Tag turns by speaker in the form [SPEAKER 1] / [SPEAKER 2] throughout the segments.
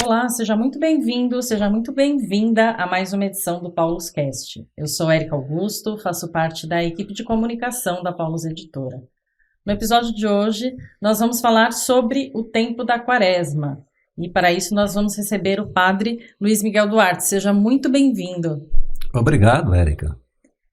[SPEAKER 1] Olá, seja muito bem-vindo, seja muito bem-vinda a mais uma edição do Paulus Cast. Eu sou Érica Augusto, faço parte da equipe de comunicação da Paulus Editora. No episódio de hoje, nós vamos falar sobre o tempo da Quaresma. E para isso nós vamos receber o padre Luiz Miguel Duarte. Seja muito bem-vindo.
[SPEAKER 2] Obrigado, Érica.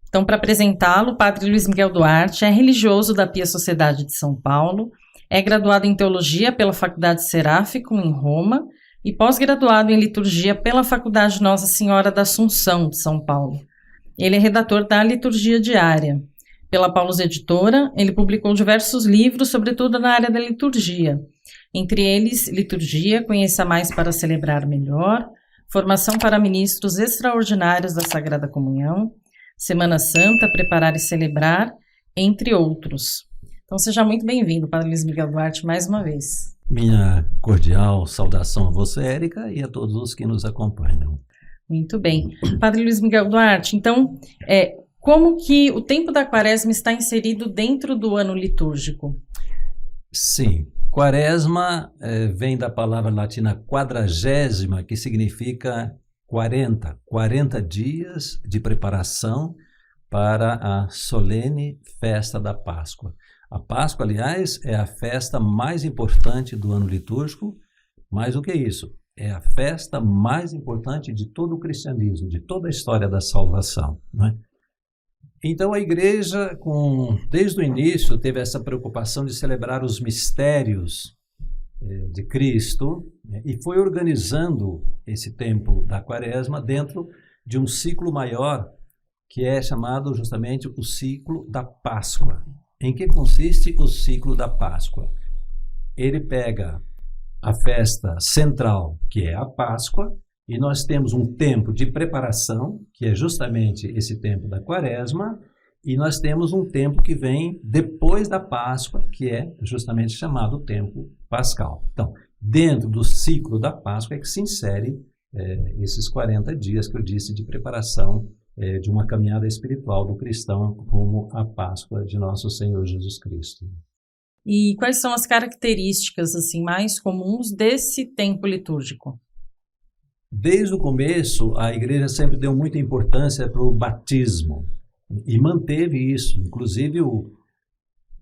[SPEAKER 1] Então, para apresentá-lo, o padre Luiz Miguel Duarte é religioso da Pia Sociedade de São Paulo, é graduado em Teologia pela Faculdade Seráfico, em Roma, e pós-graduado em Liturgia pela Faculdade Nossa Senhora da Assunção, de São Paulo. Ele é redator da Liturgia Diária. Pela Paulus Editora, ele publicou diversos livros, sobretudo na área da liturgia. Entre eles, Liturgia, Conheça Mais para Celebrar Melhor, Formação para Ministros Extraordinários da Sagrada Comunhão, Semana Santa, Preparar e Celebrar, entre outros. Então seja muito bem-vindo, Padre Luiz Miguel Duarte, mais uma vez.
[SPEAKER 2] Minha cordial saudação a você, Érica, e a todos os que nos acompanham.
[SPEAKER 1] Muito bem. Padre Luiz Miguel Duarte, então, como que o tempo da Quaresma está inserido dentro do ano litúrgico?
[SPEAKER 2] Sim, Quaresma vem da palavra latina quadragésima, que significa 40 dias de preparação para a solene festa da Páscoa. A Páscoa, aliás, é a festa mais importante do ano litúrgico. Mais do que isso, é a festa mais importante de todo o cristianismo, de toda a história da salvação, não é? Então a igreja, desde o início, teve essa preocupação de celebrar os mistérios de Cristo, né, e foi organizando esse tempo da Quaresma dentro de um ciclo maior, que é chamado justamente o ciclo da Páscoa. Em que consiste o ciclo da Páscoa? Ele pega a festa central, que é a Páscoa, e nós temos um tempo de preparação, que é justamente esse tempo da Quaresma, e nós temos um tempo que vem depois da Páscoa, que é justamente chamado tempo pascal. Então, dentro do ciclo da Páscoa é que se insere esses 40 dias que eu disse de preparação de uma caminhada espiritual do cristão rumo à Páscoa de nosso Senhor Jesus Cristo.
[SPEAKER 1] E quais são as características assim, mais comuns desse tempo litúrgico?
[SPEAKER 2] Desde o começo, a igreja sempre deu muita importância para o batismo e manteve isso. Inclusive, o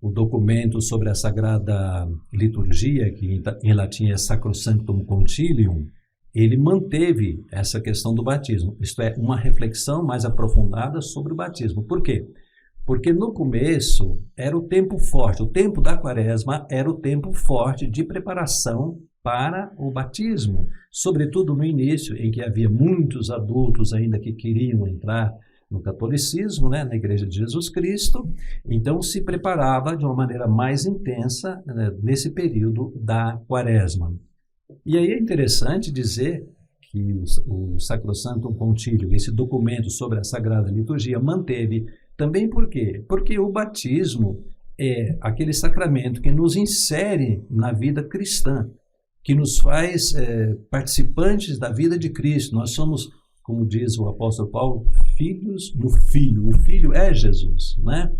[SPEAKER 2] documento sobre a Sagrada Liturgia, que em latim é Sacrosanctum Concilium, ele manteve essa questão do batismo. Isto é, uma reflexão mais aprofundada sobre o batismo. Por quê? Porque no começo era o tempo forte, o tempo da Quaresma era o tempo forte de preparação para o batismo, sobretudo no início, em que havia muitos adultos ainda que queriam entrar no catolicismo, né, na Igreja de Jesus Cristo. Então se preparava de uma maneira mais intensa, né, nesse período da Quaresma. E aí é interessante dizer que o Sacrosanctum Concilium, esse documento sobre a Sagrada Liturgia, manteve também por quê? Porque o batismo é aquele sacramento que nos insere na vida cristã, que nos faz participantes da vida de Cristo. Nós somos, como diz o apóstolo Paulo, filhos do Filho. O Filho é Jesus, né?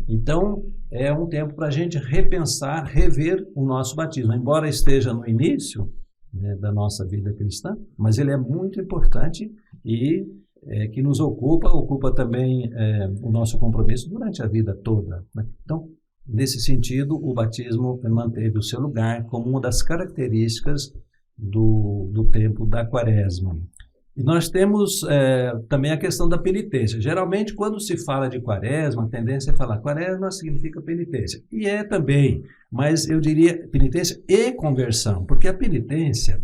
[SPEAKER 2] Então, é um tempo para a gente repensar, rever o nosso batismo. Embora esteja no início, né, da nossa vida cristã, mas ele é muito importante e que nos ocupa também o nosso compromisso durante a vida toda, né? Então, nesse sentido, o batismo manteve o seu lugar como uma das características do tempo da Quaresma. E nós temos também a questão da penitência. Geralmente, quando se fala de Quaresma, a tendência é falar Quaresma significa penitência. E é também, mas eu diria penitência e conversão, porque a penitência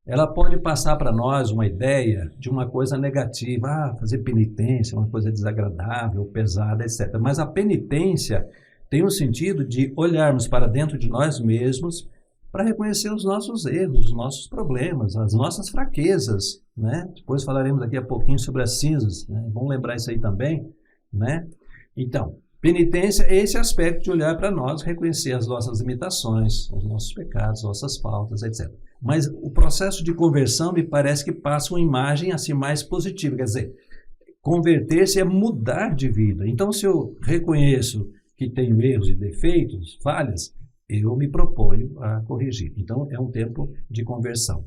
[SPEAKER 2] ela pode passar para nós uma ideia de uma coisa negativa, fazer penitência, uma coisa desagradável, pesada, etc. Mas a penitência tem o sentido de olharmos para dentro de nós mesmos para reconhecer os nossos erros, os nossos problemas, as nossas fraquezas, né? Depois falaremos aqui a pouquinho sobre as cinzas, né? Vamos lembrar isso aí também, né? Então, penitência é esse aspecto de olhar para nós, reconhecer as nossas limitações, os nossos pecados, nossas faltas, etc. Mas o processo de conversão me parece que passa uma imagem assim mais positiva, quer dizer, converter-se é mudar de vida. Então, se eu reconheço que tenho erros e defeitos, falhas, eu me proponho a corrigir. Então, é um tempo de conversão.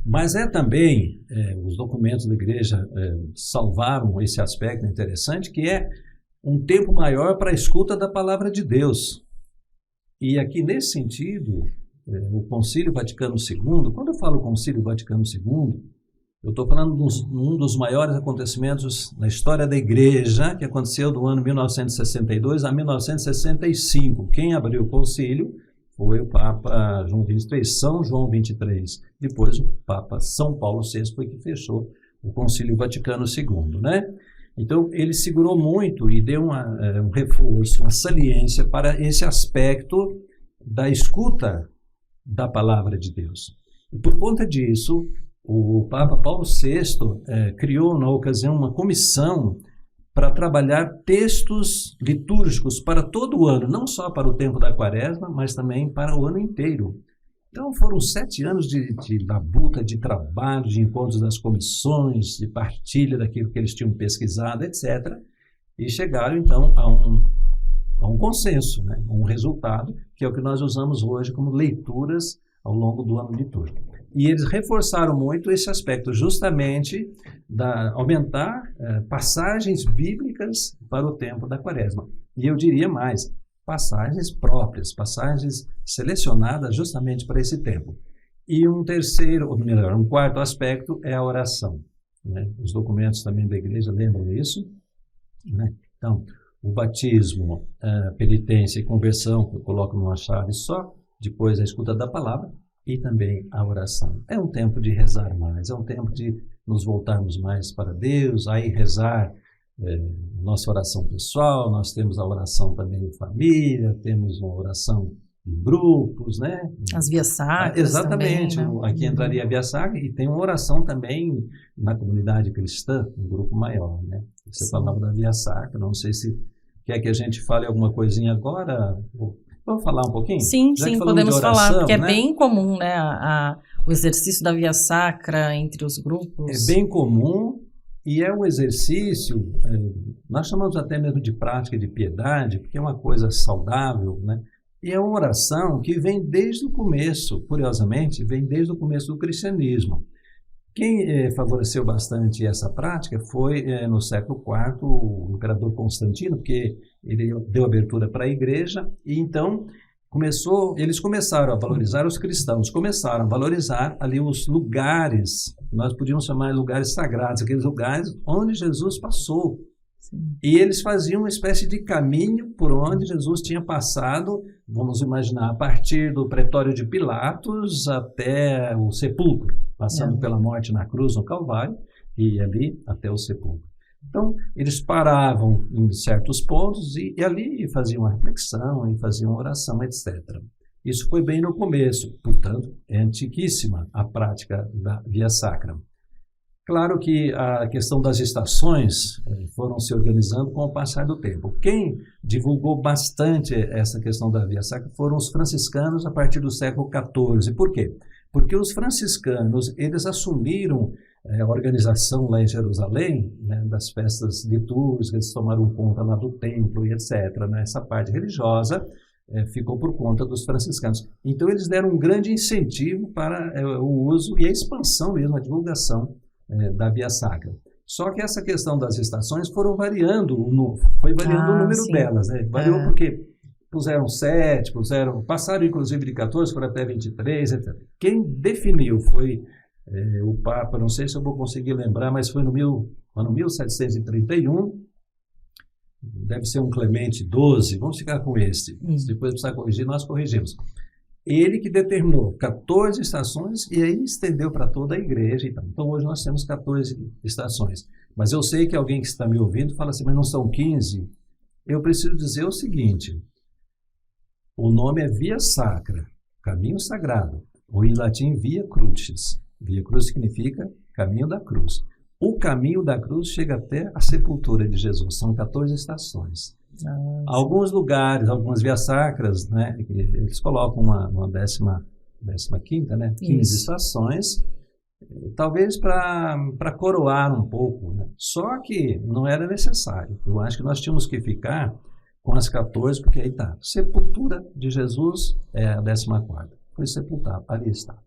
[SPEAKER 2] Mas também, os documentos da igreja salvaram esse aspecto interessante, que é um tempo maior para a escuta da palavra de Deus. E aqui, nesse sentido, o Concílio Vaticano II, quando eu falo Concílio Vaticano II, eu estou falando de um dos maiores acontecimentos na história da igreja, que aconteceu do ano 1962 a 1965. Quem abriu o concílio foi o Papa João XXIII, São João XXIII. Depois o Papa São Paulo VI foi que fechou o Concílio Vaticano II, né? Então, ele segurou muito e deu um reforço, uma saliência para esse aspecto da escuta da palavra de Deus. E por conta disso, o Papa Paulo VI criou, na ocasião, uma comissão para trabalhar textos litúrgicos para todo o ano, não só para o tempo da Quaresma, mas também para o ano inteiro. Então, foram 7 anos de labuta, de trabalho, de encontros das comissões, de partilha daquilo que eles tinham pesquisado, etc. E chegaram, então, a um consenso, né? Um resultado, que é o que nós usamos hoje como leituras ao longo do ano litúrgico. E eles reforçaram muito esse aspecto, justamente aumentar passagens bíblicas para o tempo da Quaresma. E eu diria mais, passagens próprias, passagens selecionadas justamente para esse tempo. E um quarto aspecto é a oração, né? Os documentos também da igreja lembram isso, né? Então, o batismo, a penitência e conversão, que eu coloco numa chave só, depois a escuta da palavra, e também a oração. É um tempo de rezar mais, é um tempo de nos voltarmos mais para Deus, aí rezar nossa oração pessoal, nós temos a oração também em família, temos uma oração em grupos, né?
[SPEAKER 1] As vias sacras.
[SPEAKER 2] Exatamente,
[SPEAKER 1] também, né?
[SPEAKER 2] Aqui entraria a via sacra e tem uma oração também na comunidade cristã, um grupo maior, né? Você falava da via sacra, não sei se quer que a gente fale alguma coisinha agora. Vamos falar um pouquinho?
[SPEAKER 1] Sim, podemos oração, falar, porque
[SPEAKER 2] né?
[SPEAKER 1] É bem comum, né, o exercício da via sacra entre os grupos.
[SPEAKER 2] É bem comum e é um exercício, nós chamamos até mesmo de prática de piedade, porque é uma coisa saudável, né? E é uma oração que vem desde o começo, curiosamente, vem desde o começo do cristianismo. Quem favoreceu bastante essa prática foi, no século IV, o imperador Constantino, porque ele deu abertura para a igreja, e então eles começaram a valorizar os cristãos, começaram a valorizar ali os lugares, nós podíamos chamar de lugares sagrados, aqueles lugares onde Jesus passou. Sim. E eles faziam uma espécie de caminho por onde Jesus tinha passado, vamos imaginar, a partir do pretório de Pilatos até o sepulcro, passando pela morte na cruz, no Calvário, e ali até o sepulcro. Então, eles paravam em certos pontos e ali faziam uma reflexão, e faziam uma oração, etc. Isso foi bem no começo, portanto, é antiquíssima a prática da via sacra. Claro que a questão das estações foram se organizando com o passar do tempo. Quem divulgou bastante essa questão da via sacra foram os franciscanos a partir do século XIV. Por quê? Porque os franciscanos, eles assumiram a organização lá em Jerusalém, né, das festas litúrgicas, eles tomaram conta lá do templo e etc. Né? Essa parte religiosa ficou por conta dos franciscanos. Então, eles deram um grande incentivo para o uso e a expansão mesmo, a divulgação da via sacra. Só que essa questão das estações foi variando o número
[SPEAKER 1] sim.
[SPEAKER 2] delas, né? Variou porque puseram 7, passaram inclusive de 14 para até 23, etc. Quem definiu foi o Papa, não sei se eu vou conseguir lembrar, mas foi no ano 1731, deve ser um Clemente XII, vamos ficar com esse. Se depois precisar corrigir, nós corrigimos. Ele que determinou 14 estações e aí estendeu para toda a igreja. Então, hoje nós temos 14 estações. Mas eu sei que alguém que está me ouvindo fala assim, mas não são 15? Eu preciso dizer o seguinte, o nome é Via Sacra, caminho sagrado, ou em latim Via Crucis. Via Cruz significa caminho da cruz. O caminho da cruz chega até a sepultura de Jesus, são 14 estações. Alguns lugares, algumas vias sacras, né, eles colocam uma 15ª, né, 15 estações, talvez para coroar um pouco, né? Só que não era necessário. Eu acho que nós tínhamos que ficar com as 14, porque aí está. Sepultura de Jesus é a 14ª. Foi sepultado, ali está.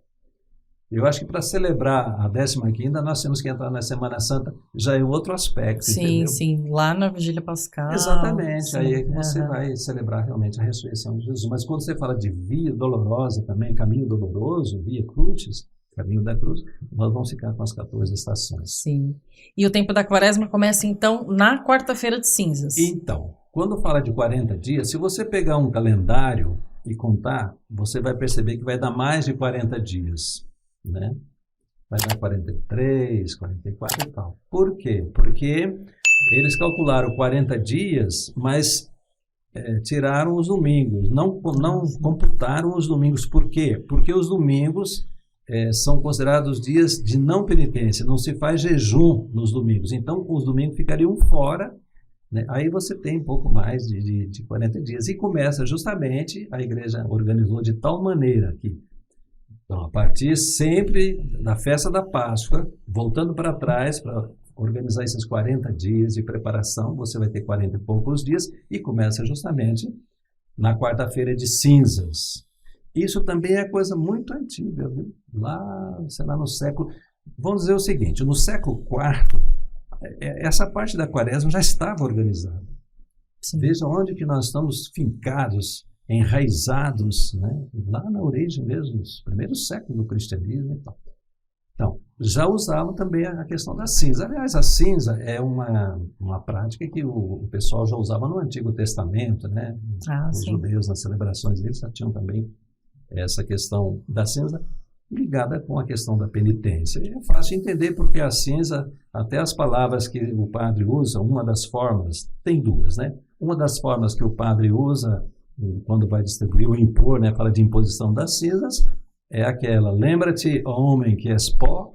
[SPEAKER 2] Eu acho que para celebrar a 15ª, nós temos que entrar na Semana Santa, já é outro aspecto,
[SPEAKER 1] Sim,
[SPEAKER 2] entendeu?
[SPEAKER 1] sim, lá na Vigília Pascal.
[SPEAKER 2] Exatamente,
[SPEAKER 1] Sim,
[SPEAKER 2] aí é que você vai celebrar realmente a ressurreição de Jesus. Mas quando você fala de via dolorosa também, caminho doloroso, via crucis, caminho da cruz, nós vamos ficar com as 14 estações.
[SPEAKER 1] Sim. E o tempo da quaresma começa, então, na quarta-feira de cinzas.
[SPEAKER 2] Então, quando fala de 40 dias, se você pegar um calendário e contar, você vai perceber que vai dar mais de 40 dias, né? Vai dar 43, 44 e tal. Por quê? Porque eles calcularam 40 dias, mas tiraram os domingos, não computaram os domingos. Por quê? Porque os domingos são considerados dias de não penitência, não se faz jejum nos domingos. Então, os domingos ficariam fora, né? Aí você tem um pouco mais de 40 dias. E começa justamente, a igreja organizou de tal maneira que, então, a partir sempre da festa da Páscoa, voltando para trás, para organizar esses 40 dias de preparação, você vai ter 40 e poucos dias, e começa justamente na quarta-feira de cinzas. Isso também é coisa muito antiga, viu? Lá, sei lá, no século... Vamos dizer o seguinte, no século IV, essa parte da quaresma já estava organizada. Sim. Veja onde que nós estamos fincados, enraizados, né? Lá na origem mesmo, nos primeiros séculos do cristianismo e tal. Então, já usavam também a questão da cinza. Aliás, a cinza é uma prática que o pessoal já usava no Antigo Testamento, né? Os judeus, nas celebrações deles, já tinham também essa questão da cinza ligada com a questão da penitência. E é fácil entender porque a cinza, até as palavras que o padre usa, uma das formas, tem duas, né? Uma das formas que o padre usa quando vai distribuir ou impor, né, fala de imposição das cinzas, é aquela: lembra-te, homem, que és pó,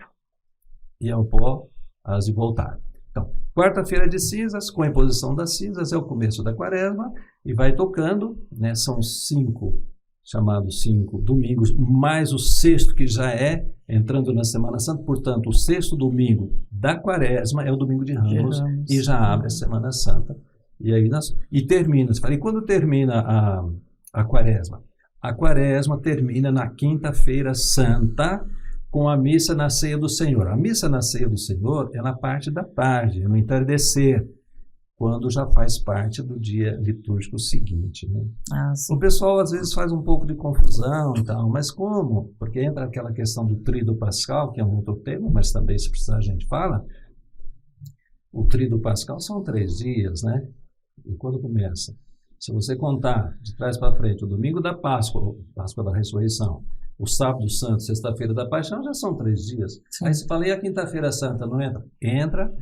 [SPEAKER 2] e ao pó has de voltar. Então, quarta-feira de cinzas, com a imposição das cinzas, é o começo da quaresma, e vai tocando, né, são 5, chamados 5 domingos, mais o sexto, que já é entrando na Semana Santa. Portanto, o sexto domingo da quaresma é o domingo de Ramos, e já abre a Semana Santa. E aí termina. E quando termina a quaresma? A quaresma termina na quinta-feira santa, com a missa na ceia do Senhor. A missa na ceia do Senhor é na parte da tarde, no entardecer, quando já faz parte do dia litúrgico seguinte, né? O pessoal às vezes faz um pouco de confusão e tal, mas como? Porque entra aquela questão do tríduo pascal, que é um outro tema, mas também, se precisar, a gente fala. O tríduo pascal são 3 dias, né? E quando começa? Se você contar de trás para frente, o domingo da Páscoa, Páscoa da Ressurreição, o sábado santo, sexta-feira da Paixão, já são 3 dias. Sim. Aí você fala, e a quinta-feira santa não entra? Entra,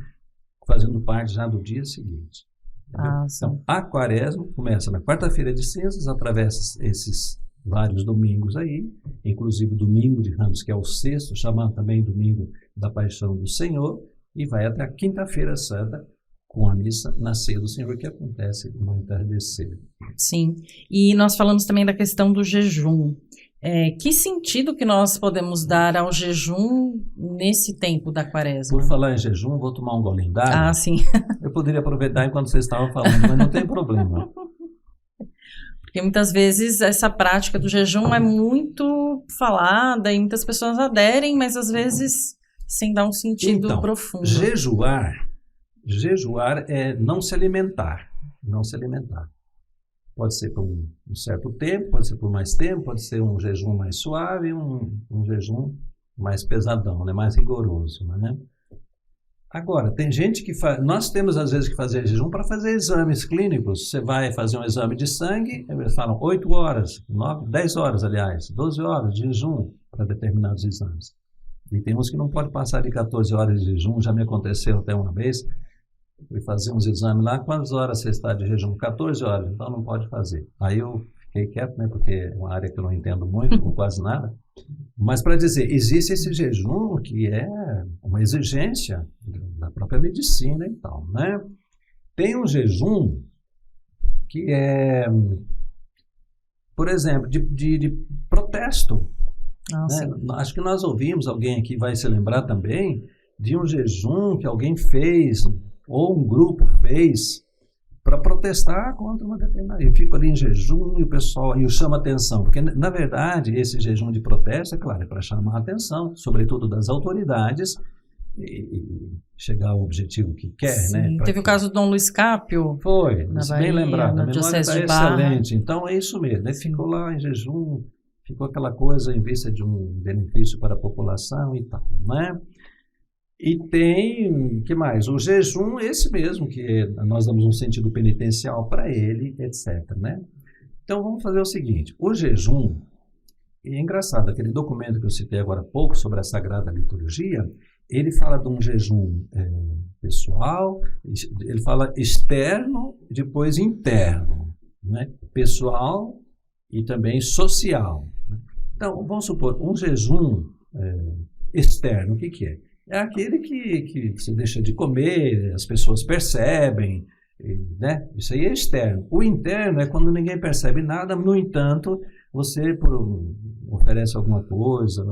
[SPEAKER 2] fazendo parte já do dia seguinte. Então, a quaresma começa na quarta-feira de cinzas, atravessa esses vários domingos aí, inclusive o domingo de Ramos, que é o sexto, chamado também domingo da Paixão do Senhor, e vai até a quinta-feira santa, com a missa na ceia do Senhor, que acontece no entardecer.
[SPEAKER 1] Sim, e nós falamos também da questão do jejum. Que sentido que nós podemos dar ao jejum nesse tempo da quaresma?
[SPEAKER 2] Por falar em jejum, vou tomar um golinho d'água.
[SPEAKER 1] Sim.
[SPEAKER 2] Eu poderia aproveitar enquanto vocês estavam falando, mas não tem problema.
[SPEAKER 1] Porque muitas vezes essa prática do jejum é muito falada e muitas pessoas aderem, mas às vezes sem dar um sentido profundo.
[SPEAKER 2] Jejuar é não se alimentar, não se alimentar. Pode ser por um certo tempo, pode ser por mais tempo, pode ser um jejum mais suave, um jejum mais pesadão, né? Mais rigoroso, né? Agora, tem gente que faz... Nós temos às vezes que fazer jejum para fazer exames clínicos. Você vai fazer um exame de sangue, eles falam 8 horas, 9, 10 horas, aliás, 12 horas de jejum para determinados exames. E tem uns que não pode passar de 14 horas de jejum, já me aconteceu até uma vez. Fui fazer uns exames lá, quantas horas você está de jejum? 14 horas, então não pode fazer. Aí eu fiquei quieto, né, porque é uma área que eu não entendo muito, com quase nada. Mas para dizer, existe esse jejum que é uma exigência da própria medicina e tal, né? Tem um jejum que é, por exemplo, de protesto. Né? Acho que nós ouvimos, alguém aqui vai se lembrar também, de um jejum que alguém fez, ou um grupo fez, para protestar contra uma determinada... Eu fico ali em jejum e o pessoal aí chama atenção, porque, na verdade, esse jejum de protesto, é claro, é para chamar a atenção, sobretudo das autoridades, e chegar ao objetivo que quer,
[SPEAKER 1] Sim,
[SPEAKER 2] né?
[SPEAKER 1] teve o caso do Dom Luiz Cápio.
[SPEAKER 2] Foi,
[SPEAKER 1] na
[SPEAKER 2] bem
[SPEAKER 1] Bahia,
[SPEAKER 2] lembrado,
[SPEAKER 1] na
[SPEAKER 2] a memória
[SPEAKER 1] Diocese
[SPEAKER 2] está
[SPEAKER 1] de Barra.
[SPEAKER 2] excelente. Então, é isso mesmo, né? Ficou lá em jejum, ficou aquela coisa em vista de um benefício para a população e tal, né? E tem, que mais? O jejum, esse mesmo, que nós damos um sentido penitencial para ele, etc, né? Então, vamos fazer o seguinte, o jejum, e é engraçado, aquele documento que eu citei agora há pouco sobre a Sagrada Liturgia, ele fala de um jejum pessoal, ele fala externo, depois interno, né? Pessoal e também social. Então, vamos supor, um jejum externo, o que é? É aquele que você deixa de comer, as pessoas percebem, né? Isso aí é externo. O interno é quando ninguém percebe nada, no entanto, você oferece alguma coisa.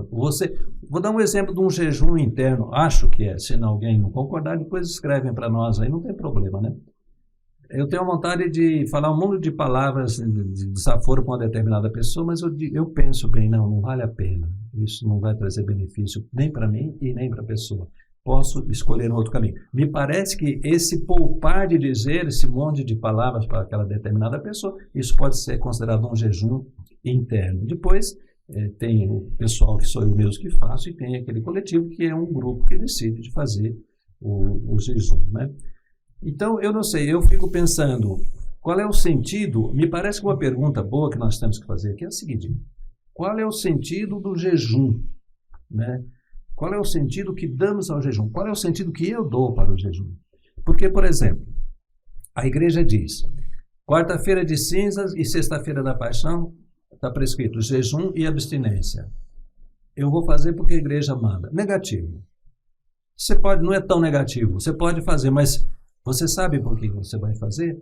[SPEAKER 2] Vou dar um exemplo de um jejum interno, acho que é, se alguém não concordar, depois escrevem para nós, aí não tem problema, né? Eu tenho vontade de falar um monte de palavras de desaforo com uma determinada pessoa, mas eu penso bem, não vale a pena. Isso não vai trazer benefício nem para mim e nem para a pessoa. Posso escolher um outro caminho. Me parece que esse poupar de dizer esse monte de palavras para aquela determinada pessoa, isso pode ser considerado um jejum interno. Depois, tem o pessoal que sou eu mesmo que faço e tem aquele coletivo que é um grupo que decide de fazer o jejum, né? Então, eu não sei, eu fico pensando, qual é o sentido? Me parece que uma pergunta boa que nós temos que fazer aqui é a seguinte: qual é o sentido do jejum, né? Qual é o sentido que damos ao jejum? Qual é o sentido que eu dou para o jejum? Porque, por exemplo, a igreja diz, quarta-feira de cinzas e sexta-feira da paixão, está prescrito jejum e abstinência. Eu vou fazer porque a igreja manda. Negativo. Você pode, não é tão negativo, você pode fazer, mas você sabe por que você vai fazer?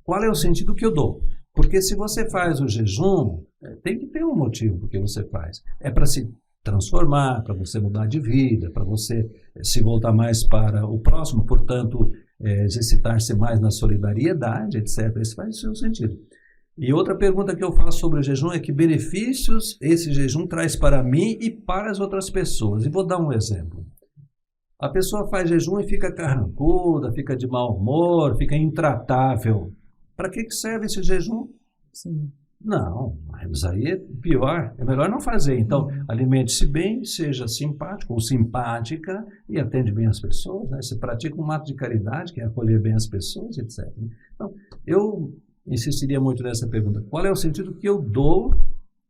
[SPEAKER 2] Qual é o sentido que eu dou? Porque se você faz o jejum, tem que ter um motivo por que você faz. É para se transformar, para você mudar de vida, para você se voltar mais para o próximo, portanto, exercitar-se mais na solidariedade, etc. Esse faz o seu sentido. E outra pergunta que eu faço sobre o jejum é que benefícios esse jejum traz para mim e para as outras pessoas. E vou dar um exemplo. A pessoa faz jejum e fica carrancuda, fica de mau humor, fica intratável. Para que serve esse jejum?
[SPEAKER 1] Sim.
[SPEAKER 2] Não, mas aí é pior, é melhor não fazer. Então, alimente-se bem, seja simpático ou simpática e atende bem as pessoas, né? Você pratica um ato de caridade, que é acolher bem as pessoas, etc. Então, eu insistiria muito nessa pergunta. Qual é o sentido que eu dou,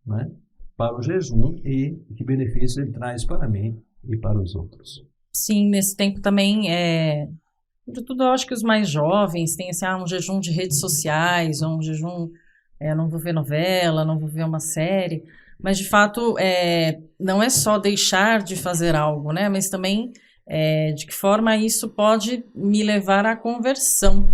[SPEAKER 2] né, para o jejum e que benefício ele traz para mim e para os outros?
[SPEAKER 1] Sim, nesse tempo também, sobretudo eu acho que os mais jovens têm assim, um jejum de redes sociais, ou um jejum, não vou ver novela, não vou ver uma série, mas de fato não é só deixar de fazer algo, né? Mas também de que forma isso pode me levar à conversão.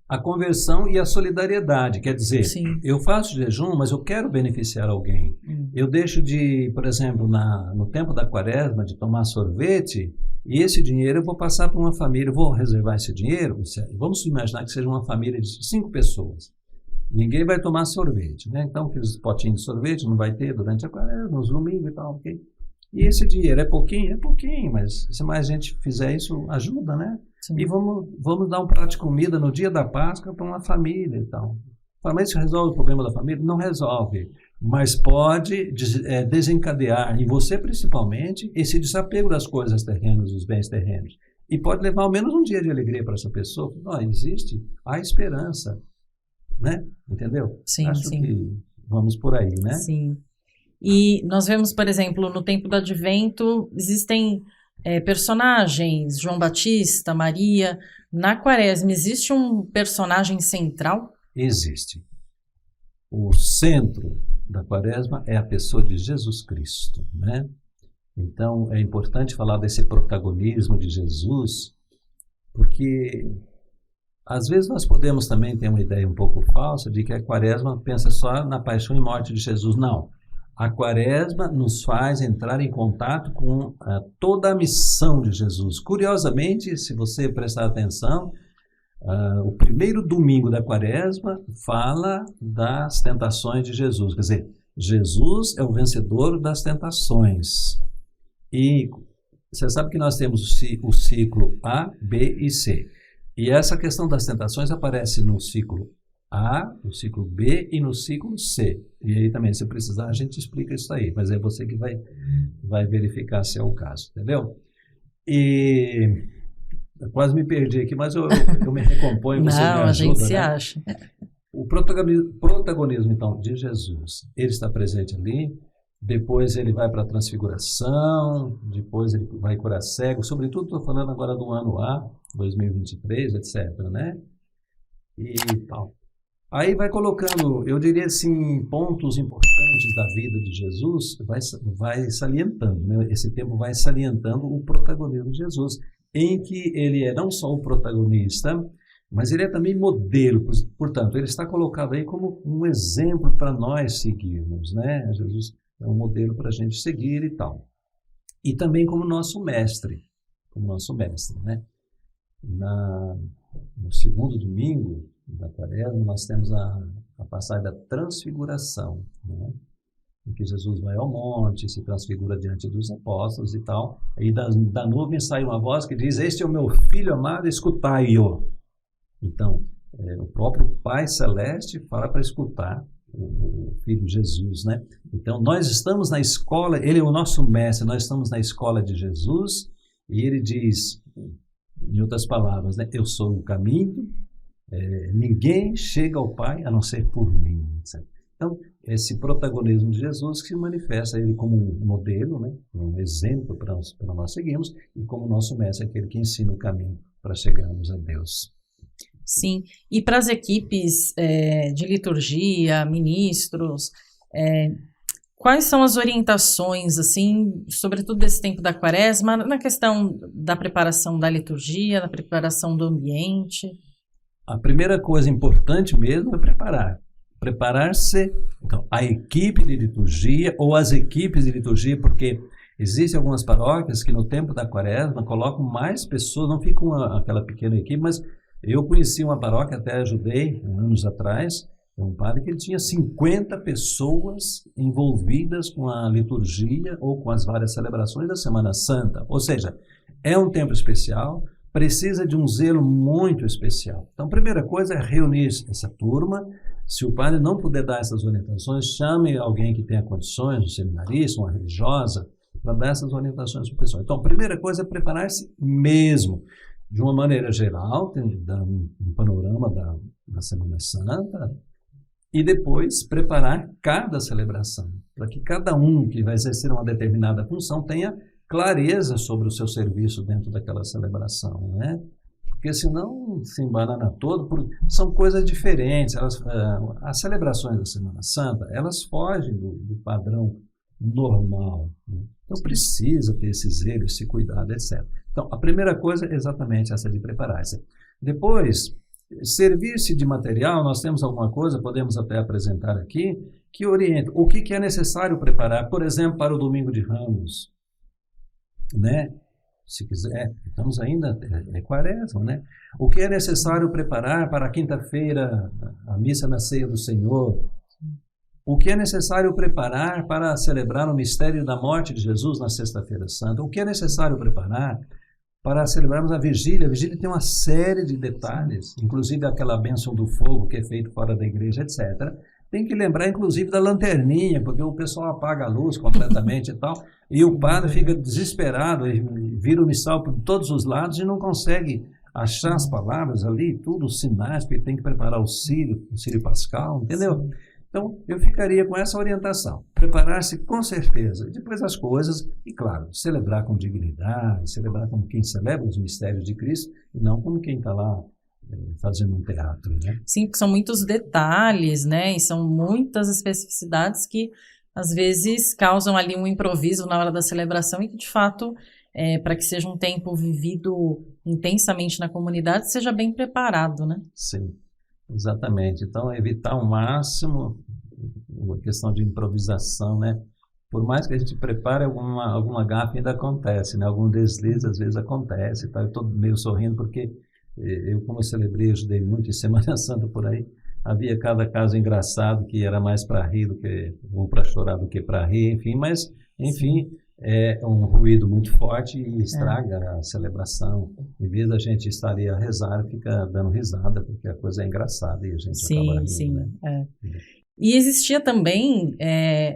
[SPEAKER 2] A conversão e a solidariedade, quer dizer,
[SPEAKER 1] Sim.
[SPEAKER 2] Eu faço jejum, mas eu quero beneficiar alguém. Eu deixo de, por exemplo, no tempo da quaresma, de tomar sorvete, e esse dinheiro eu vou passar para uma família, eu vou reservar esse dinheiro, vamos imaginar que seja uma família de 5 pessoas. Ninguém vai tomar sorvete, né? Então, aqueles potinhos de sorvete não vai ter durante a quaresma, nos domingos e tal, ok? E esse dinheiro é pouquinho, mas se mais gente fizer isso, ajuda, né? Sim. E vamos dar um prato de comida no dia da Páscoa para uma família e tal. Mas isso resolve o problema da família? Não resolve, mas pode desencadear, em você principalmente, esse desapego das coisas terrenas, dos bens terrenos. E pode levar ao menos um dia de alegria para essa pessoa. Existe a esperança, né? Entendeu?
[SPEAKER 1] Sim,
[SPEAKER 2] Acho
[SPEAKER 1] sim.
[SPEAKER 2] que vamos por aí, né?
[SPEAKER 1] Sim. E nós vemos, por exemplo, no tempo do Advento, existem personagens, João Batista, Maria. Na Quaresma, existe um personagem central?
[SPEAKER 2] Existe. O centro da Quaresma é a pessoa de Jesus Cristo, né? Então, é importante falar desse protagonismo de Jesus, porque às vezes nós podemos também ter uma ideia um pouco falsa de que a Quaresma pensa só na paixão e morte de Jesus. Não. A Quaresma nos faz entrar em contato com toda a missão de Jesus. Curiosamente, se você prestar atenção, O primeiro domingo da quaresma fala das tentações de Jesus, quer dizer, Jesus é o vencedor das tentações. E você sabe que nós temos o ciclo A, B e C. E essa questão das tentações aparece no ciclo A, no ciclo B e no ciclo C. E aí também, se precisar, a gente explica isso aí, mas é você que vai verificar se é o caso, entendeu? E eu quase me perdi aqui, mas eu me recomponho, você me ajuda,
[SPEAKER 1] a gente se
[SPEAKER 2] né?
[SPEAKER 1] acha.
[SPEAKER 2] O protagonismo, então, de Jesus, ele está presente ali, depois ele vai para a transfiguração, depois ele vai curar cego, sobretudo estou falando agora do ano A, 2023, etc., né? E tal. Aí vai colocando, eu diria assim, pontos importantes da vida de Jesus, vai salientando, né? Esse tempo vai salientando o protagonismo de Jesus, em que ele é não só o protagonista, mas ele é também modelo, portanto, ele está colocado aí como um exemplo para nós seguirmos, né? Jesus é um modelo para a gente seguir e tal. E também como nosso mestre, né? No segundo domingo da quaresma, nós temos a passagem da transfiguração, né? Em que Jesus vai ao monte, se transfigura diante dos apóstolos e tal, e da nuvem sai uma voz que diz: "Este é o meu filho amado, escutai-o." Então, o próprio Pai Celeste fala para escutar o Filho Jesus, né? Então, nós estamos na escola, ele é o nosso mestre, nós estamos na escola de Jesus, e ele diz, em outras palavras, né? Eu sou o caminho, ninguém chega ao Pai a não ser por mim. Etc. Então, esse protagonismo de Jesus que se manifesta ele como um modelo, né? Um exemplo para nós seguirmos, e como nosso mestre, aquele que ensina o caminho para chegarmos a Deus.
[SPEAKER 1] Sim, e para as equipes de liturgia, ministros, quais são as orientações, assim, sobretudo desse tempo da quaresma, na questão da preparação da liturgia, da preparação do ambiente?
[SPEAKER 2] A primeira coisa importante mesmo é preparar-se, então, a equipe de liturgia ou as equipes de liturgia, porque existem algumas paróquias que no tempo da quaresma colocam mais pessoas, não fica aquela pequena equipe, mas eu conheci uma paróquia, até ajudei anos atrás, um padre que ele tinha 50 pessoas envolvidas com a liturgia ou com as várias celebrações da Semana Santa. Ou seja, é um tempo especial, precisa de um zelo muito especial. Então, a primeira coisa é reunir essa turma. Se o padre não puder dar essas orientações, chame alguém que tenha condições, um seminarista, uma religiosa, para dar essas orientações para o pessoal. Então, a primeira coisa é preparar-se mesmo. De uma maneira geral, dar um panorama da Semana Santa e depois preparar cada celebração, para que cada um que vai exercer uma determinada função tenha clareza sobre o seu serviço dentro daquela celebração, né? Porque senão se embanana todo, são coisas diferentes. As celebrações da Semana Santa, elas fogem do padrão normal, né? Então precisa ter esse zelo, esse cuidado, etc. Então, a primeira coisa é exatamente essa de preparar-se. Depois, servir-se de material, nós temos alguma coisa, podemos até apresentar aqui, que orienta o que é necessário preparar, por exemplo, para o Domingo de Ramos, né? Se quiser, estamos ainda, quaresma, né? O que é necessário preparar para a quinta-feira, a missa na ceia do Senhor? O que é necessário preparar para celebrar o mistério da morte de Jesus na Sexta-feira Santa? O que é necessário preparar para celebrarmos a vigília? A vigília tem uma série de detalhes, inclusive aquela bênção do fogo que é feito fora da igreja, etc. Tem que lembrar, inclusive, da lanterninha, porque o pessoal apaga a luz completamente e tal, e o padre fica desesperado, vira o missal por todos os lados e não consegue achar as palavras ali, tudo, os sinais, porque tem que preparar o Sírio Pascal, entendeu? Então, eu ficaria com essa orientação. Preparar-se com certeza. Depois as coisas, e claro, celebrar com dignidade, celebrar como quem celebra os mistérios de Cristo, e não como quem está lá fazendo um teatro, né?
[SPEAKER 1] Sim, porque são muitos detalhes, né? E são muitas especificidades que, às vezes, causam ali um improviso na hora da celebração e que, de fato, para que seja um tempo vivido intensamente na comunidade, seja bem preparado, né?
[SPEAKER 2] Sim. Exatamente. Então, evitar ao máximo a questão de improvisação, né? Por mais que a gente prepare alguma gafe, ainda acontece, né? Algum deslize, às vezes, acontece. Tá? Eu estou meio sorrindo porque Eu, como celebrei, ajudei muito em Semana Santa por aí, havia cada caso engraçado que era mais para rir do que, ou para chorar do que para rir, enfim, mas, enfim, é um ruído muito forte e estraga a celebração. Em vez da gente estar ali a rezar, fica dando risada, porque a coisa é engraçada e a gente acaba rindo,
[SPEAKER 1] sim,
[SPEAKER 2] né?
[SPEAKER 1] E existia também,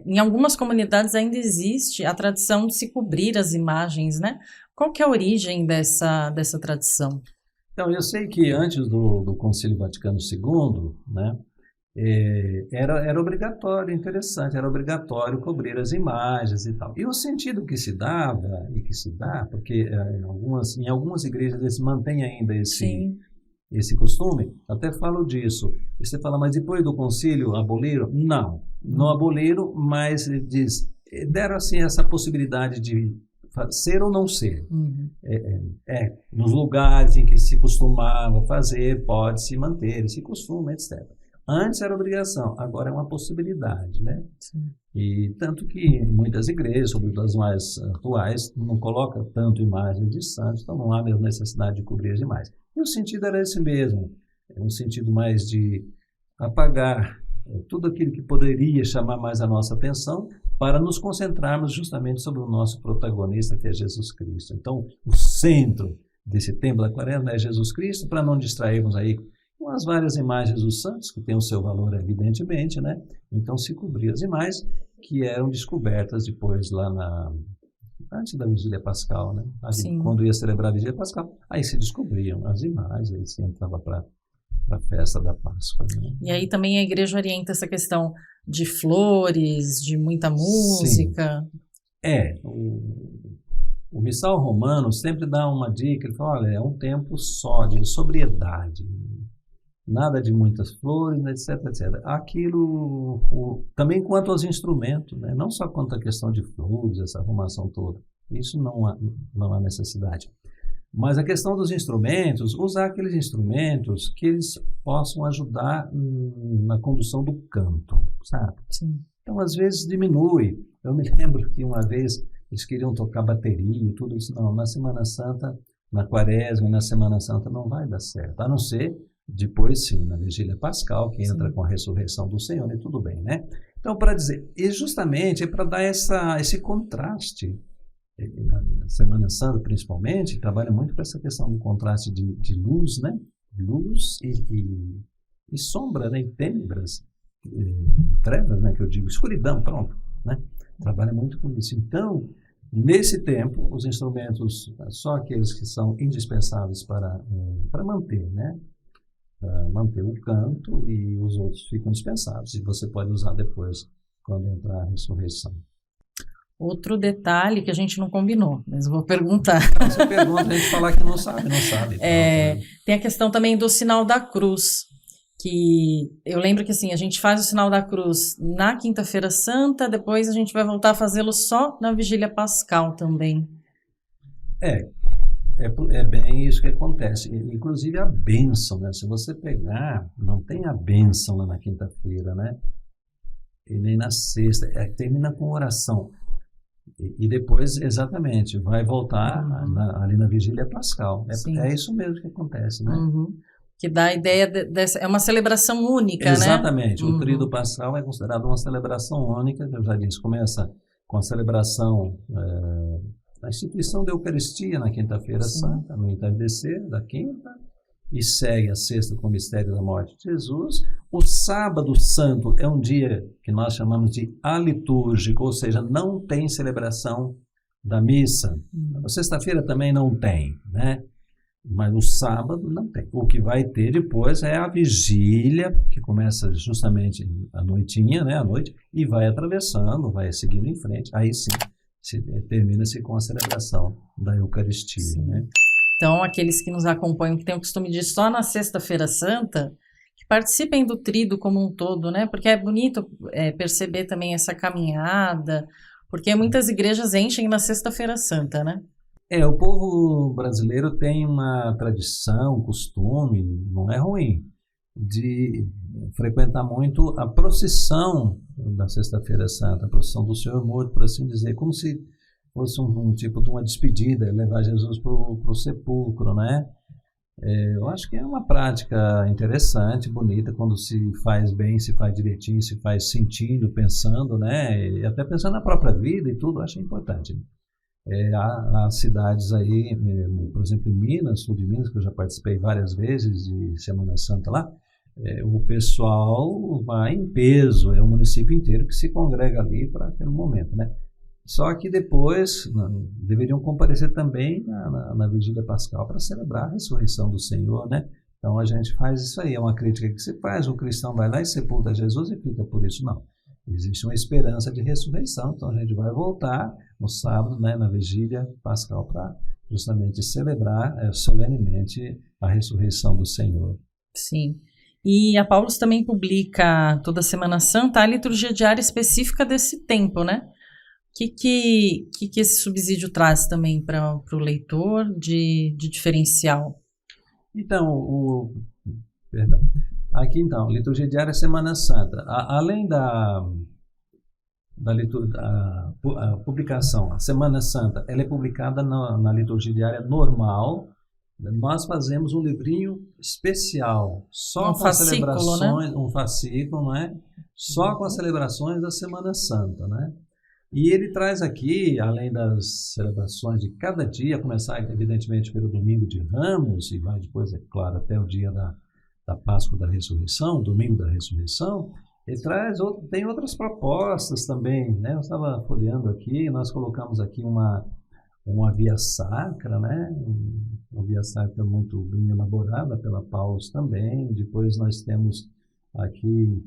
[SPEAKER 1] em algumas comunidades ainda existe a tradição de se cobrir as imagens, né? Qual que é a origem dessa tradição?
[SPEAKER 2] Então, eu sei que antes do Concílio Vaticano II, né, era obrigatório, interessante, era obrigatório cobrir as imagens e tal. E o sentido que se dava e que se dá, porque em algumas igrejas eles mantêm ainda esse costume, até falo disso. Você fala, mas depois do concílio aboliram? Não aboliram, mas deram assim essa possibilidade de ser ou não ser. Nos lugares em que se costumava fazer, pode se manter esse costume, etc. Antes era obrigação, agora é uma possibilidade, né?
[SPEAKER 1] Sim.
[SPEAKER 2] E tanto que muitas igrejas, sobretudo as mais atuais, não colocam tanto imagens de santos, então não há mesmo necessidade de cobrir as imagens. E o sentido era esse mesmo, um sentido mais de apagar tudo aquilo que poderia chamar mais a nossa atenção para nos concentrarmos justamente sobre o nosso protagonista, que é Jesus Cristo. Então, o centro desse tempo da Quaresma é Jesus Cristo, para não distrairmos aí com as várias imagens dos santos, que têm o seu valor evidentemente, né? Então, se cobria as imagens que eram descobertas depois lá antes da Vigília Pascal, né? Aí, quando ia celebrar a Vigília Pascal, aí se descobriam as imagens, aí se entrava para a festa da Páscoa. Né?
[SPEAKER 1] E aí também a igreja orienta essa questão de flores, de muita música.
[SPEAKER 2] Sim. O missal romano sempre dá uma dica, ele fala, olha, é um tempo só de sobriedade, nada de muitas flores, etc, etc. Aquilo, também quanto aos instrumentos, né? Não só quanto à questão de flores, essa arrumação toda, isso não há necessidade. Mas a questão dos instrumentos, usar aqueles instrumentos que eles possam ajudar na condução do canto, sabe?
[SPEAKER 1] Sim.
[SPEAKER 2] Então, às vezes, diminui. Eu me lembro que uma vez eles queriam tocar bateria e tudo isso. Não, na Semana Santa, na Quaresma e na Semana Santa não vai dar certo. A não ser, depois sim, na Vigília Pascal, que entra com a ressurreição do Senhor e tudo bem, né? Então, para dizer, e justamente é para dar esse contraste. Na Semana Santa, principalmente, trabalha muito com essa questão do contraste de luz, né? Luz e sombra, né? E tênebras, trevas, né? Que eu digo, escuridão, pronto, né? Trabalha muito com isso. Então, nesse tempo, os instrumentos, só aqueles que são indispensáveis para manter, né? Para manter o canto, e os outros ficam dispensados. E você pode usar depois, quando entrar a ressurreição.
[SPEAKER 1] Outro detalhe que a gente não combinou, mas vou perguntar.
[SPEAKER 2] Você pergunta, a gente falar que não sabe.
[SPEAKER 1] Tem a questão também do sinal da cruz, que eu lembro que assim, a gente faz o sinal da cruz na Quinta-feira Santa, depois a gente vai voltar a fazê-lo só na Vigília Pascal também.
[SPEAKER 2] É bem isso que acontece. Inclusive a bênção, né? Se você pegar, não tem a bênção lá na quinta-feira, né? E nem na sexta, termina com oração. E depois, exatamente, vai voltar ali na Vigília Pascal. É isso mesmo que acontece, né?
[SPEAKER 1] Que dá a ideia dessa... É uma celebração única,
[SPEAKER 2] exatamente,
[SPEAKER 1] né?
[SPEAKER 2] O Tríduo Pascal é considerado uma celebração única, que eu já disse, começa com a celebração da instituição da Eucaristia na Quinta-feira Santa, no entardecer da quinta, e segue a sexta com o mistério da morte de Jesus. O sábado santo é um dia que nós chamamos de alitúrgico, ou seja, não tem celebração da missa. A sexta-feira também não tem, né? Mas o sábado não tem. O que vai ter depois é a vigília, que começa justamente à noitinha, né? À noite, e vai atravessando, vai seguindo em frente. Aí sim, termina-se com a celebração da Eucaristia, né?
[SPEAKER 1] Então, aqueles que nos acompanham, que têm o costume de ir só na Sexta-feira Santa, que participem do tríduo como um todo, né? Porque é bonito perceber também essa caminhada, porque muitas igrejas enchem na Sexta-feira Santa, né?
[SPEAKER 2] O povo brasileiro tem uma tradição, costume, não é ruim, de frequentar muito a procissão da Sexta-feira Santa, a procissão do Senhor Morto, por assim dizer, como se fosse um tipo de uma despedida, levar Jesus para o sepulcro, né? Eu acho que é uma prática interessante, bonita, quando se faz bem, se faz direitinho, se faz sentindo, pensando, né? E até pensando na própria vida e tudo, acho importante. Há cidades aí, por exemplo, em Minas, sul de Minas, que eu já participei várias vezes de Semana Santa lá, o pessoal vai em peso, é o município inteiro que se congrega ali para aquele momento, né? Só que depois deveriam comparecer também na Vigília Pascal para celebrar a ressurreição do Senhor, né? Então a gente faz isso aí, é uma crítica que se faz, o cristão vai lá e sepulta Jesus e fica por isso, não. Existe uma esperança de ressurreição, então a gente vai voltar no sábado, né, na Vigília Pascal, para justamente celebrar solenemente a ressurreição do Senhor.
[SPEAKER 1] Sim. E a Paulus também publica toda Semana Santa a liturgia diária específica desse tempo, né? O que esse subsídio traz também para o leitor de diferencial?
[SPEAKER 2] Então, perdão. Aqui então, liturgia diária Semana Santa. Além da a publicação, a Semana Santa, ela é publicada na liturgia diária normal. Nós fazemos um livrinho especial, só com as celebrações, né? Um fascículo, né? Só com as celebrações da Semana Santa, né? E ele traz aqui, além das celebrações de cada dia, começar evidentemente pelo domingo de Ramos, e vai depois, é claro, até o dia da Páscoa da Ressurreição, domingo da Ressurreição, ele tem outras propostas também, né? Eu estava folheando aqui, nós colocamos aqui uma via sacra, né? Uma via sacra muito bem elaborada pela Paulus também. Depois nós temos aqui,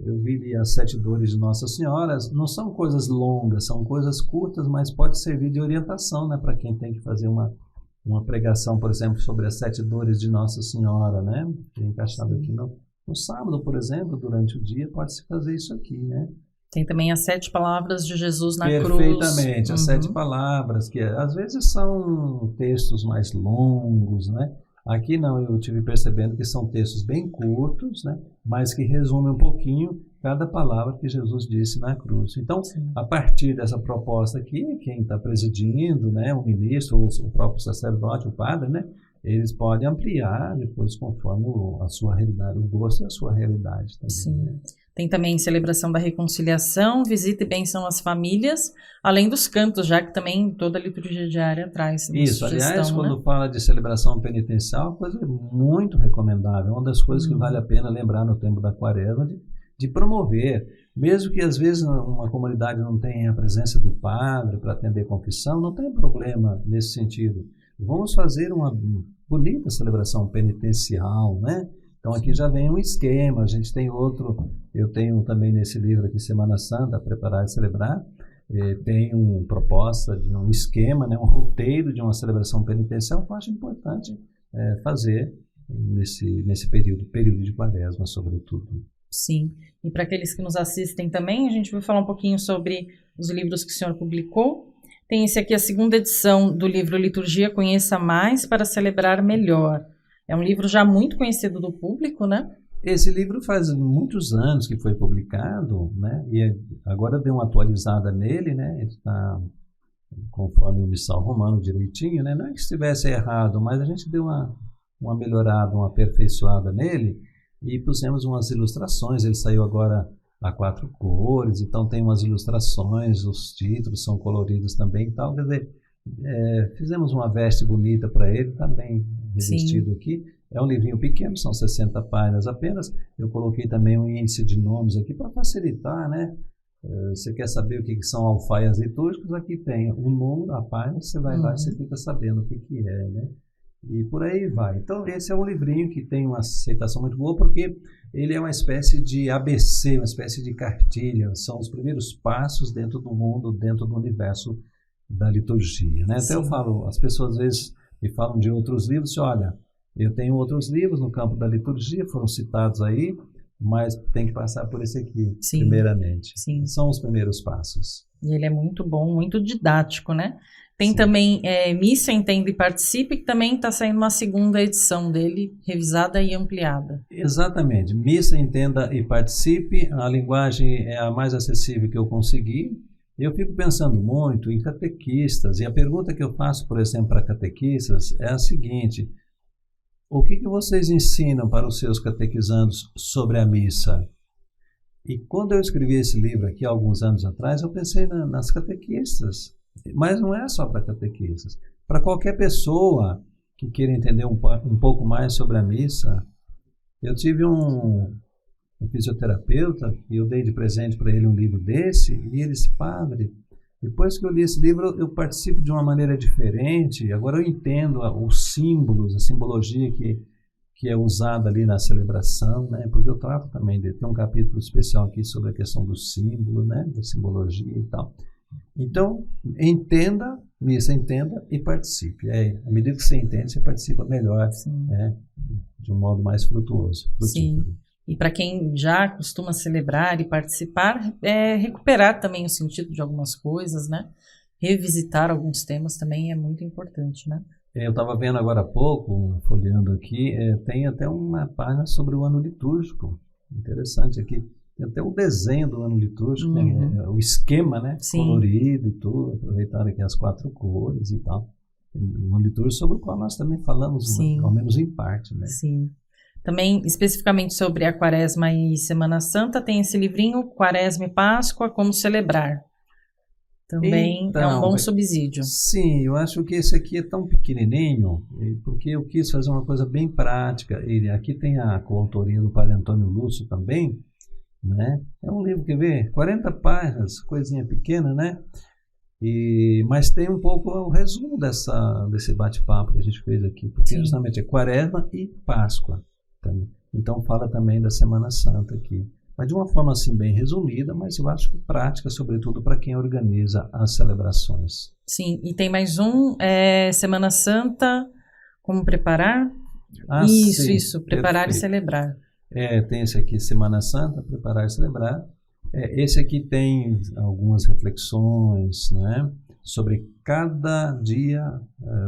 [SPEAKER 2] eu vi as 7 dores de Nossa Senhora. Não são coisas longas, são coisas curtas, mas pode servir de orientação, né? Para quem tem que fazer uma pregação, por exemplo, sobre as 7 dores de Nossa Senhora, né? Que é encaixado aqui no sábado, por exemplo, durante o dia, pode-se fazer isso aqui, né?
[SPEAKER 1] Tem também as 7 palavras de Jesus na cruz.
[SPEAKER 2] Perfeitamente, as 7 palavras, que às vezes são textos mais longos, né? Aqui não, eu tive percebendo que são textos bem curtos, né? Mas que resumem um pouquinho cada palavra que Jesus disse na cruz. Então, a partir dessa proposta aqui, quem está presidindo, né? O ministro, ou o próprio sacerdote, o padre, né? Eles podem ampliar depois conforme a sua realidade, o gosto e a sua realidade também.
[SPEAKER 1] Sim.
[SPEAKER 2] Né?
[SPEAKER 1] Tem também celebração da reconciliação, visita e bênção às famílias, além dos cantos, já que também toda a liturgia diária traz
[SPEAKER 2] isso.
[SPEAKER 1] Sugestão,
[SPEAKER 2] aliás,
[SPEAKER 1] né?
[SPEAKER 2] Quando fala de celebração penitencial, é uma coisa muito recomendável, é uma das coisas que vale a pena lembrar no tempo da Quaresma, de promover, mesmo que às vezes uma comunidade não tenha a presença do padre para atender confissão, não tem problema nesse sentido. Vamos fazer uma bonita celebração penitencial, né? Então aqui já vem um esquema, a gente tem outro, eu tenho também nesse livro aqui, Semana Santa, Preparar e Celebrar, tem uma proposta de um esquema, né, um roteiro de uma celebração penitencial que eu acho importante fazer nesse período de Quaresma, sobretudo.
[SPEAKER 1] Sim, e para aqueles que nos assistem também, a gente vai falar um pouquinho sobre os livros que o senhor publicou. Tem esse aqui, a 2ª edição do livro Liturgia Conheça Mais para Celebrar Melhor. É um livro já muito conhecido do público, né?
[SPEAKER 2] Esse livro faz muitos anos que foi publicado, né? E agora deu uma atualizada nele, né? Ele está conforme o Missal Romano direitinho, né? Não é que estivesse errado, mas a gente deu uma melhorada, uma aperfeiçoada nele e pusemos umas ilustrações. Ele saiu agora a 4 cores, então tem umas ilustrações, os títulos são coloridos também e tal. Quer dizer, fizemos uma veste bonita para ele, está bem revestido aqui. É um livrinho pequeno, são 60 páginas apenas. Eu coloquei também um índice de nomes aqui para facilitar, né? Você quer saber o que são alfaias litúrgicos? Aqui tem o número da página, você vai lá e você fica sabendo o que é, né? E por aí vai. Então, esse é um livrinho que tem uma aceitação muito boa, porque ele é uma espécie de ABC, uma espécie de cartilha. São os primeiros passos dentro do mundo, dentro do universo da liturgia, né? Até eu falo, as pessoas às vezes me falam de outros livros, olha, eu tenho outros livros no campo da liturgia, foram citados aí, mas tem que passar por esse aqui, primeiramente.
[SPEAKER 1] Sim.
[SPEAKER 2] São os primeiros passos.
[SPEAKER 1] E ele é muito bom, muito didático, né? Tem também Missa, Entenda e Participe, que também está saindo uma 2ª edição dele, revisada e ampliada.
[SPEAKER 2] Exatamente. Missa, Entenda e Participe. A linguagem é a mais acessível que eu consegui. Eu fico pensando muito em catequistas. E a pergunta que eu faço, por exemplo, para catequistas é a seguinte: o que vocês ensinam para os seus catequizandos sobre a missa? E quando eu escrevi esse livro aqui, alguns anos atrás, eu pensei nas catequistas. Mas não é só para catequistas. Para qualquer pessoa que queira entender um pouco mais sobre a missa. Eu tive um fisioterapeuta e eu dei de presente para ele um livro desse, e ele disse: padre, depois que eu li esse livro, eu participo de uma maneira diferente. Agora eu entendo os símbolos, a simbologia que é usada ali na celebração, né? Porque eu trato também tem um capítulo especial aqui sobre a questão do símbolo, né? Da simbologia e tal. Então, entenda e participe. À medida que você entende, você participa melhor, né? De um modo mais frutuoso.
[SPEAKER 1] Sim. E para quem já costuma celebrar e participar, recuperar também o sentido de algumas coisas, né? Revisitar alguns temas também é muito importante, né?
[SPEAKER 2] Eu estava vendo agora há pouco, folheando aqui, tem até uma página sobre o ano litúrgico. Interessante aqui. Tem até o desenho do ano litúrgico, né? O esquema, né? Sim. Colorido e tudo. Aproveitaram aqui as 4 cores e tal. Um ano litúrgico sobre o qual nós também falamos, ao menos em parte, né?
[SPEAKER 1] Sim. Também, especificamente sobre a Quaresma e Semana Santa, tem esse livrinho, Quaresma e Páscoa, Como Celebrar. Também então, é um bom subsídio.
[SPEAKER 2] Sim, eu acho que esse aqui é tão pequenininho, porque eu quis fazer uma coisa bem prática. Aqui tem a coautoria do padre Antônio Lúcio também, né? É um livro, quer ver? 40 páginas, coisinha pequena, né? Mas tem um pouco o resumo desse bate-papo que a gente fez aqui, porque justamente é Quaresma e Páscoa. Então fala também da Semana Santa aqui. Mas de uma forma assim bem resumida, mas eu acho que prática, sobretudo para quem organiza as celebrações.
[SPEAKER 1] Sim, e tem mais um, Semana Santa, como preparar? Isso, preparar perfeito. E celebrar.
[SPEAKER 2] Tem esse aqui, Semana Santa, preparar e celebrar. Esse aqui tem algumas reflexões, né, sobre cada dia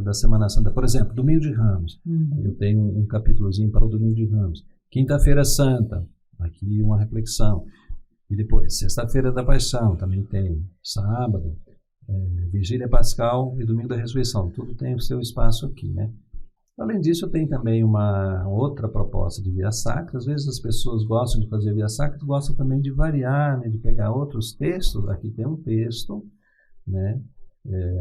[SPEAKER 2] da Semana Santa. Por exemplo, Domingo de Ramos. Eu tenho um capítulozinho para o Domingo de Ramos. Quinta-feira Santa. Aqui uma reflexão. E depois, Sexta-feira da Paixão, também tem. Sábado, Vigília Pascal e Domingo da Ressurreição. Tudo tem o seu espaço aqui, né? Além disso, tem também uma outra proposta de Via Sacra. Às vezes as pessoas gostam de fazer Via Sacra, gostam também de variar, né? De pegar outros textos. Aqui tem um texto, né?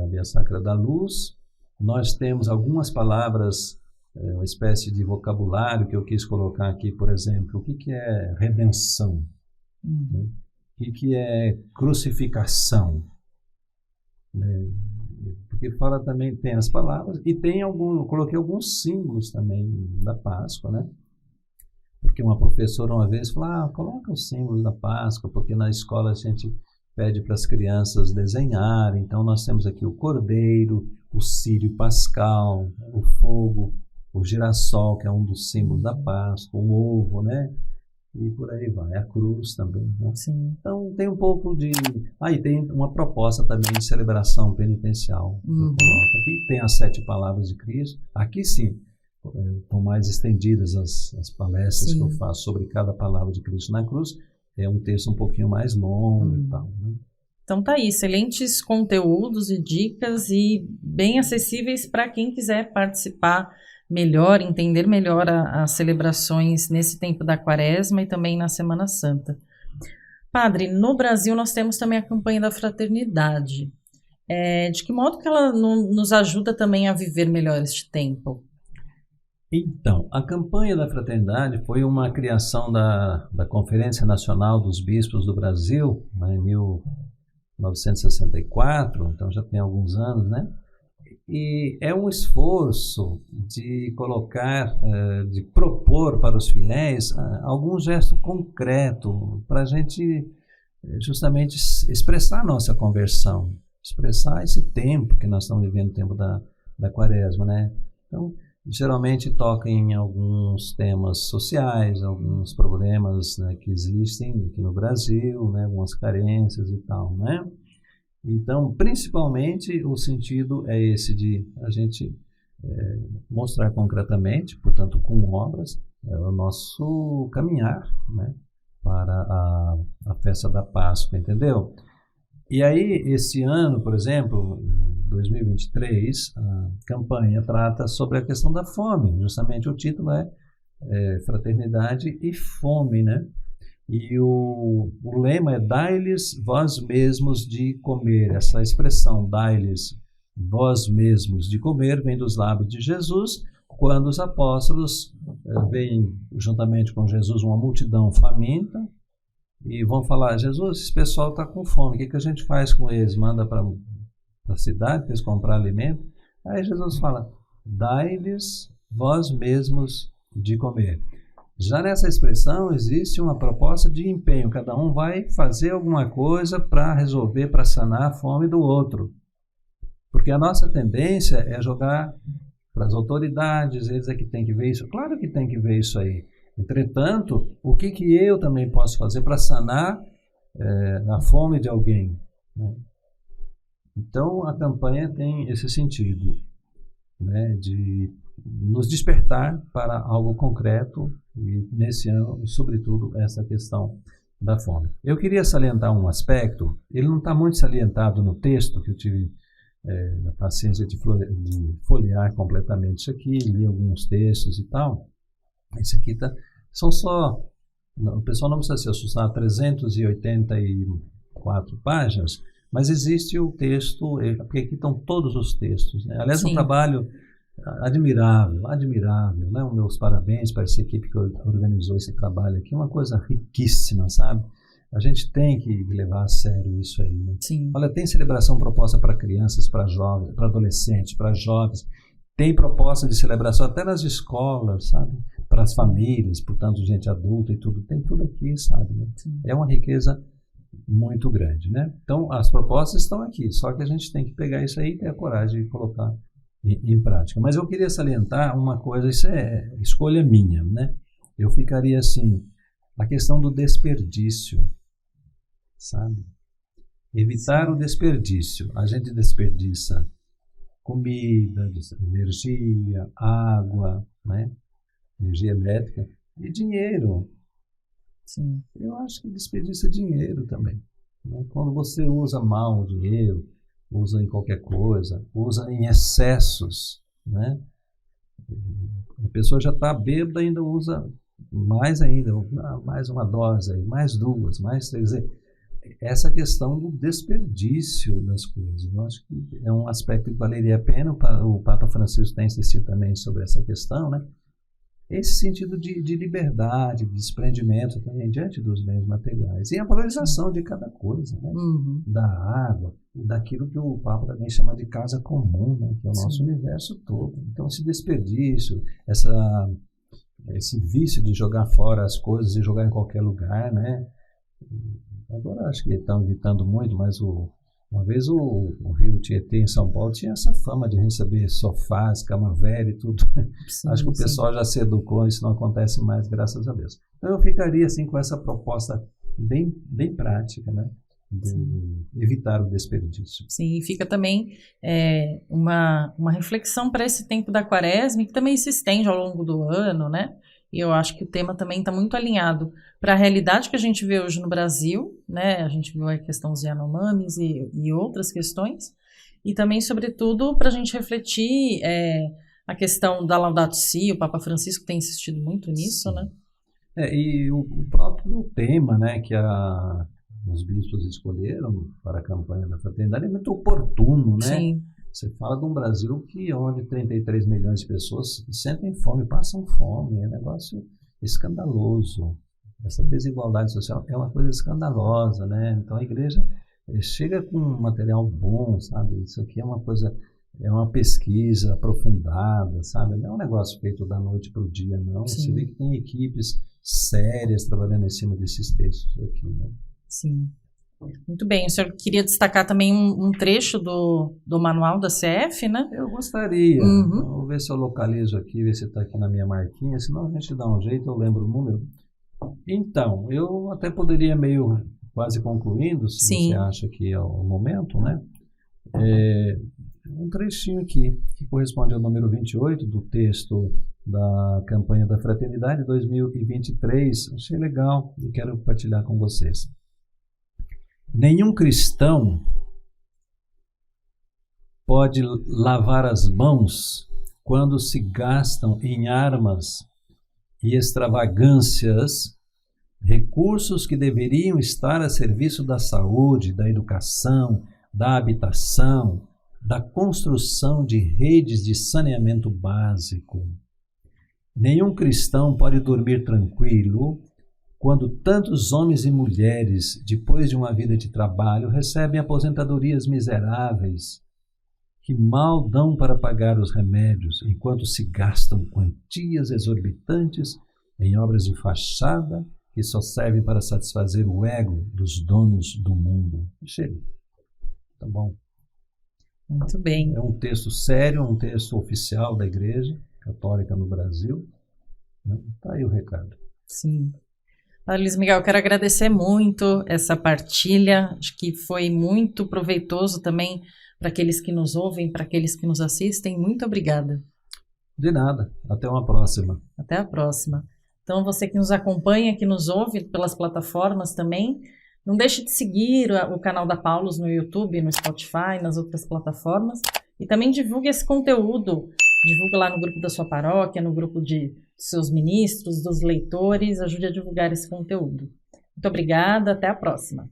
[SPEAKER 2] A Via Sacra da Luz. Nós temos algumas palavras, uma espécie de vocabulário que eu quis colocar aqui, por exemplo, o que é redenção? Né? O que é crucificação? Né? Porque fala também, tem as palavras, e tem eu coloquei alguns símbolos também da Páscoa, né? Porque uma professora uma vez falou, coloca os símbolos da Páscoa, porque na escola a gente pede para as crianças desenharem. Então nós temos aqui o cordeiro, o círio pascal, o fogo, o girassol, que é um dos símbolos da Páscoa, o ovo, né? E por aí vai, a cruz também, né?
[SPEAKER 1] Sim.
[SPEAKER 2] Então tem um pouco de... e tem uma proposta também de celebração penitencial. Aqui tem as 7 palavras de Cristo. Aqui sim, estão mais estendidas as palestras que eu faço sobre cada palavra de Cristo na cruz. É um texto um pouquinho mais longo e tal, né?
[SPEAKER 1] Então tá aí, excelentes conteúdos e dicas e bem acessíveis para quem quiser participar melhor, entender melhor as celebrações nesse tempo da Quaresma e também na Semana Santa. Padre, no Brasil nós temos também a campanha da fraternidade. De que modo que ela nos ajuda também a viver melhor este tempo?
[SPEAKER 2] Então, a campanha da fraternidade foi uma criação da Conferência Nacional dos Bispos do Brasil, né, em 1964, então já tem alguns anos, né? E é um esforço de colocar, de propor para os fiéis algum gesto concreto para a gente justamente expressar a nossa conversão, expressar esse tempo que nós estamos vivendo, o tempo da Quaresma, né? Então, geralmente toca em alguns temas sociais, alguns problemas, né, que existem aqui no Brasil, né, algumas carências e tal, né? Então, principalmente, o sentido é esse de a gente mostrar concretamente, portanto, com obras, o nosso caminhar, né, para a festa da Páscoa, entendeu? E aí, esse ano, por exemplo, 2023, a campanha trata sobre a questão da fome. Justamente o título é Fraternidade e Fome, né? E o lema é dai-lhes vós mesmos de comer. Essa expressão, dai-lhes vós mesmos de comer, vem dos lábios de Jesus, quando os apóstolos veem juntamente com Jesus uma multidão faminta e vão falar: Jesus, esse pessoal está com fome, o que a gente faz com eles? Manda para a cidade para eles comprar alimento? Aí Jesus fala: dai-lhes vós mesmos de comer. Já nessa expressão existe uma proposta de empenho, cada um vai fazer alguma coisa para resolver, para sanar a fome do outro. Porque a nossa tendência é jogar para as autoridades, eles é que tem que ver isso. Claro que tem que ver isso aí. Entretanto, o que eu também posso fazer para sanar a fome de alguém, né? Então, a campanha tem esse sentido, né, de nos despertar para algo concreto, e nesse ano, sobretudo, essa questão da fome. Eu queria salientar um aspecto, ele não está muito salientado no texto, que eu tive a paciência de folhear completamente isso aqui, li alguns textos e tal. Esse aqui são só, o pessoal não precisa se assustar, 384 páginas, mas existe o texto, porque aqui estão todos os textos, né? Aliás, um trabalho admirável, né? Meus parabéns para essa equipe que organizou esse trabalho aqui, uma coisa riquíssima, sabe? A gente tem que levar a sério isso aí, né?
[SPEAKER 1] Sim.
[SPEAKER 2] Olha, tem celebração proposta para crianças, para jovens, para adolescentes, para jovens, tem proposta de celebração até nas escolas, sabe? Para as famílias, portanto, gente adulta e tudo, tem tudo aqui, sabe, né? É uma riqueza muito grande, né? Então, as propostas estão aqui, só que a gente tem que pegar isso aí e ter a coragem de colocar em prática. Mas eu queria salientar uma coisa, isso é escolha minha, né? Eu ficaria assim, a questão do desperdício, sabe? Evitar o desperdício. A gente desperdiça comida, energia, água, né? Energia elétrica e dinheiro.
[SPEAKER 1] Sim.
[SPEAKER 2] Eu acho que desperdiça dinheiro também, né? Quando você usa mal o dinheiro, usa em qualquer coisa, usa em excessos, né? A pessoa já está bêbada, ainda usa mais ainda, mais uma dose, aí, mais duas, mais três. Essa questão do desperdício das coisas, eu acho que é um aspecto que valeria a pena. O Papa Francisco tem insistido também sobre essa questão, né? Esse sentido de liberdade, de desprendimento também diante dos bens materiais. E a valorização de cada coisa, né? Da água, daquilo que o Papa também chama de casa comum, né? Que é o nosso universo todo. Então, esse desperdício, esse vício de jogar fora as coisas e jogar em qualquer lugar, né? Agora acho que estão evitando muito, mas uma vez o Rio Tietê em São Paulo tinha essa fama de receber sofás, cama velha e tudo. Sim, acho que o pessoal já se educou, isso não acontece mais, graças a Deus. Então eu ficaria assim com essa proposta bem prática, né? De evitar o desperdício.
[SPEAKER 1] Sim, e fica também uma reflexão para esse tempo da Quaresma, que também se estende ao longo do ano, né? E eu acho que o tema também está muito alinhado para a realidade que a gente vê hoje no Brasil, né? A gente viu a questão dos Yanomamis e outras questões, e também, sobretudo, para a gente refletir a questão da Laudato Si. O Papa Francisco tem insistido muito nisso, né?
[SPEAKER 2] E o próprio tema, né, que os bispos escolheram para a campanha da fraternidade é muito oportuno, né?
[SPEAKER 1] Sim.
[SPEAKER 2] Você fala de um Brasil onde 33 milhões de pessoas sentem fome, passam fome, é um negócio escandaloso. Essa desigualdade social é uma coisa escandalosa, né? Então a igreja chega com um material bom, sabe? Isso aqui é uma coisa, é uma pesquisa aprofundada, sabe? Não é um negócio feito da noite para o dia, não.
[SPEAKER 1] Sim.
[SPEAKER 2] Você vê que tem equipes sérias trabalhando em cima desses textos aqui, né?
[SPEAKER 1] Sim. Muito bem, o senhor queria destacar também um trecho do manual da CF, né?
[SPEAKER 2] Eu gostaria. Vou ver se eu localizo aqui, ver se está aqui na minha marquinha, senão a gente dá um jeito, eu lembro o número. Então, eu até poderia meio quase concluindo, se você acha que é o momento, né? Um trechinho aqui, que corresponde ao número 28 do texto da campanha da Fraternidade 2023. Achei legal e quero compartilhar com vocês. Nenhum cristão pode lavar as mãos quando se gastam em armas e extravagâncias recursos que deveriam estar a serviço da saúde, da educação, da habitação, da construção de redes de saneamento básico. Nenhum cristão pode dormir tranquilo quando tantos homens e mulheres, depois de uma vida de trabalho, recebem aposentadorias miseráveis, que mal dão para pagar os remédios, enquanto se gastam quantias exorbitantes em obras de fachada que só servem para satisfazer o ego dos donos do mundo. Chega. Tá bom.
[SPEAKER 1] Muito bem.
[SPEAKER 2] É um texto sério, um texto oficial da Igreja Católica no Brasil. Tá aí o recado.
[SPEAKER 1] Sim. Luiz Miguel, eu quero agradecer muito essa partilha, acho que foi muito proveitoso também para aqueles que nos ouvem, para aqueles que nos assistem. Muito obrigada.
[SPEAKER 2] De nada, até uma próxima.
[SPEAKER 1] Até a próxima. Então, você que nos acompanha, que nos ouve pelas plataformas também, não deixe de seguir o canal da Paulus no YouTube, no Spotify, nas outras plataformas, e também divulgue esse conteúdo. Divulgue lá no grupo da sua paróquia, no grupo de seus ministros, dos leitores, ajude a divulgar esse conteúdo. Muito obrigada, até a próxima.